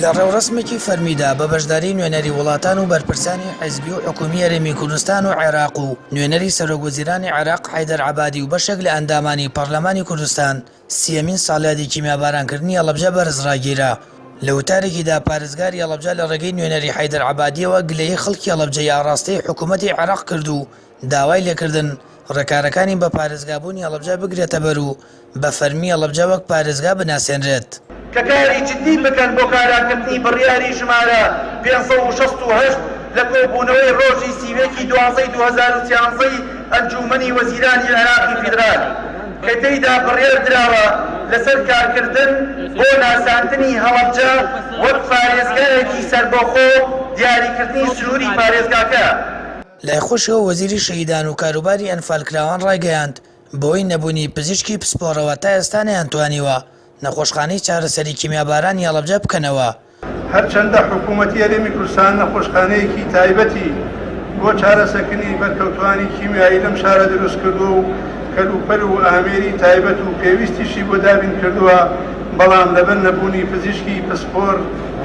لە ڕێوڕسمێکی فەرمیدا بە بەشداری نوێنەری وڵاتان و بەرپرسانی حیزبی و حکومی هەرێمی کوردستان و عێراق و نوێنەری سەرۆکوەزیرانی عێراق حەیدەر عەبادی و بەشێک لە ئەندامانی پەرلەمانی کوردستان سیەمین ساڵیادی کیمیابارانکردنی هەڵەبجە بەرزڕاگیرا. لە وتارێکیدا پارێزگاری هەڵەبجە لە ڕێگەی نوێنەری حەیدەر عەبادیەوە گلەیی خەڵکی هەڵەبجەی ئاڕاستەی حکوومەتی عێراق کرد و داوای لێکردن ڕێکارەکانی بە پارێزگابوونی هەڵەبجە بگرێتە بەر و بە فەرمی هەڵەبجە وەک پارێزگا بناسێنرێت. کەکاری جدی بکەن بۆ کاراکردنی بڕیاری ژمارە 568 لە کۆبوونەوەی ڕۆژی سیوێکی 2013 ئەنجومەنی وەزیرانی عێراقی فیدرال کە تێیدا بڕیار دراوە لەسەر کارکردن بۆ ناساندنی هەڵەبجە وەک پارێزگایەکی سەربەخۆ دیاریکردنی سنووری پارێزگاکە. لای خۆشەوە وەزیری شەهیدان و کاروباری ئەنفالکراوان ڕایگەیاند بۆی نەبوونی پزیشکی پسپۆڕەوە تا ئێستا نەیانتوانیوە نەخۆشخانەی چارەسەری کیمیابارانی هەڵەبجە بکەنەوە. هەرچەندە حکوومەتی هەرێمی کوردستان نەخۆشخانەیەکی تایبەتی بۆ چارەسەرکردنی بەرکەوتوانی کیمیایی لەم شارە دروست کردووە و کەلوپەل و ئامێری تایبەت و پێویستیشی بۆ دابین کردووە، بەڵام لەبەر نەبوونی پزیشکی پسپۆر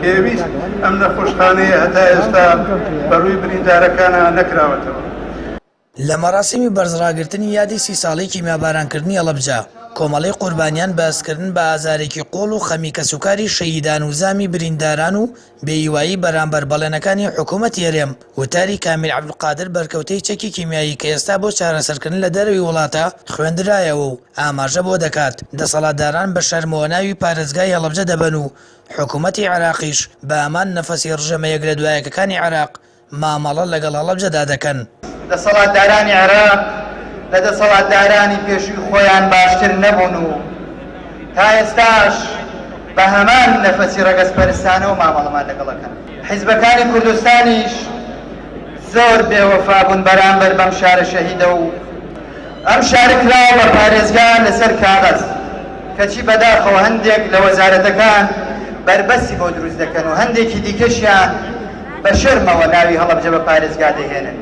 پێویست ئەم نەخۆشخانەیە هەتا ئێستا بەڕووی بریندارەکانە نەکراوەتەوە. لە مەراسیمی بەرزڕاگرتنی یادی 30 ساڵەی کیمیابارانکردنی هەڵەبجە کۆمەڵەی قوربانیان بەهێزکردن بە ئازارێکی قۆڵ و خەمیکە سوکاری شەهیدان و زامی برینداران و بێهیوایی بەرامبەر بەڵێنەکانی حکوومەتی هەرێم وتاری کامیل عەبدولقادر بەرکەوتەی چەکی کیمیایی کە ئێستا بۆ چارەسەرکردن لە دەرەوەی وڵاتە خوێندرایەوە و ئاماژە بۆ دەکات دەسەڵاتداران بە شەرمەوە ناوی پارێزگای هەڵەبجە دەبەن و حکوومەتی عێراقیش بە ئەمان نەفەسی ڕژەمەیەک لە دوایەکەکانی عێراق مامەڵە لەگەڵ هەڵەبجەدا دەکەن. دەسەڵاتدارانی عێراق لە دەسەڵاتدارانی پێشووی خۆیان باشتر نەبوون و تا ئێستاش بە هەمان نەفەسی ڕەگەزپەرستانەوە مامەڵەمان لەگەڵەکەن. حیزبەکانی کوردستانیش زۆر بێوەفا بوون بەرامبەر بەم شارە شەهیدە و ئەم شارە کراوە بە پارێزگا لەسەر کاغەز کەچی بەداخەوە هەندێک لە وەزارەتەکان بربەسی بۆ دروست دەکەن و هەندێکی دیکەشیان بە شەرمەوە ناوی هەڵەبجە بە پارێزگا دەهێنن.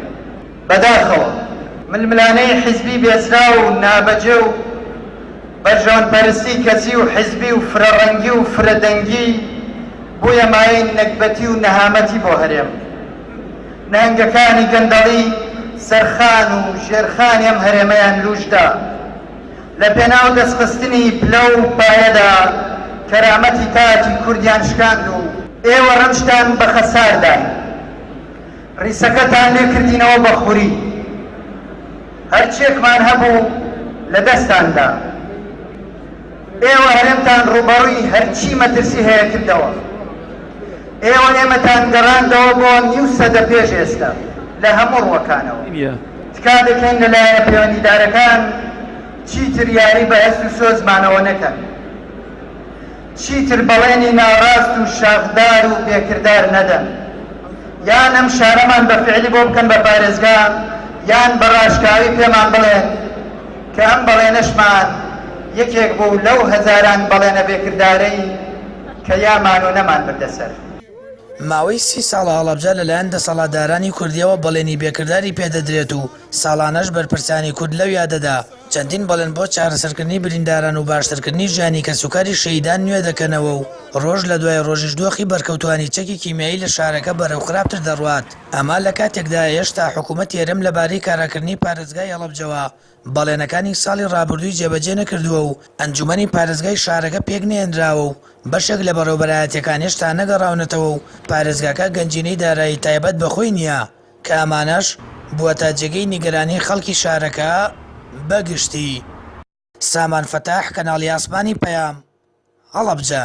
بەداخەوە ململانەی حیزبی بێسرا و نابەجێ و بەرژەوەنپەرستی کەسی و حیزبی و فرەڕەنگی و فرەدەنگی بوویە مایەی نەکبەتی و نەهامەتی بۆ هەرێم. نەهنگەکانی گەندەڵی سەرخان و ژێرخانی ئەم هەرێمەیان لوشدا لە پێناو دەستخستنی پلە و پایەدا کەرامەتی تاجی کوردیان شکاند و ئێوە ڕەنجتان بە خەساردان، ڕیسەکەتان لێ کردینەوە بە خوری، هەرچێکمان هەبوو لە دەستاندا. ئێوە هەرێمتان ڕوبەڕووی هەرچی مەترسی هەیە کردەوە. ئێوە ئێمەتان گەڕاندەوە بۆ نیو سەدە پێش ئێستا لە هەموو ڕوەکانەوە. تکا دەکەین لەلایەنە پەیوەندیدارەکان چیتر یاری بە هەست و سۆزمانەوە نەکەن، چیتر بەڵێنی ناڕاست و شاخدار و بێکردار نەدەن، یان ئەم شارەمان بە فعلی بۆ بکەن بە پارێزگا یان بە ڕاشکاوی پێمان بڵێن کە ئەم بەڵێنەشمان یەکێک بوو لەو هەزاران بەڵێنە بێکردارەی کە یامان و نەمان بردەسەر. ماوەی 30 ساڵە هەڵەبجە لەلایەن دەسەڵاتدارانی کوردیەوە بەڵێنی بێکرداری پێدەدرێت و ساڵانەش بەرپرسانی کورد لەو یادەدا چەندین بەڵێن بۆ چارەسەرکردنی برینداران و باشترکردنی ژیانی کە سوکاری شەهیدان نوێ دەکەنەوە و ڕۆژ لە دوای ڕۆژیش دۆخی بەرکەوتوانی چەکی کیمیایی لە شارەکە بەرەو خراپتر دەڕوات. ئەما لە کاتێکدا هێشتا حکوومەتی هەرێم لەبارەی کاراکردنی پارێزگای هەڵەبجەوە بەڵێنەکانی ساڵی ڕابردووی جێبەجێ نەکردووە و ئەنجومەنی پارێزگای شارەکە پێک نێنراوە و بەشێک لە بەڕێوەبەرایەتیەکان هێشتا نەگەڕاونەتەوە و پارێزگاکە گەنجینەی دارایی تایبەت بەخۆی نییە کە ئەمانەش بووەتە جێگەی نیگەرانی خەڵکی شارەکە بەگشتی. سامان فەتاح، کەناڵی ئاسمانی پەیام، هەڵەبجە.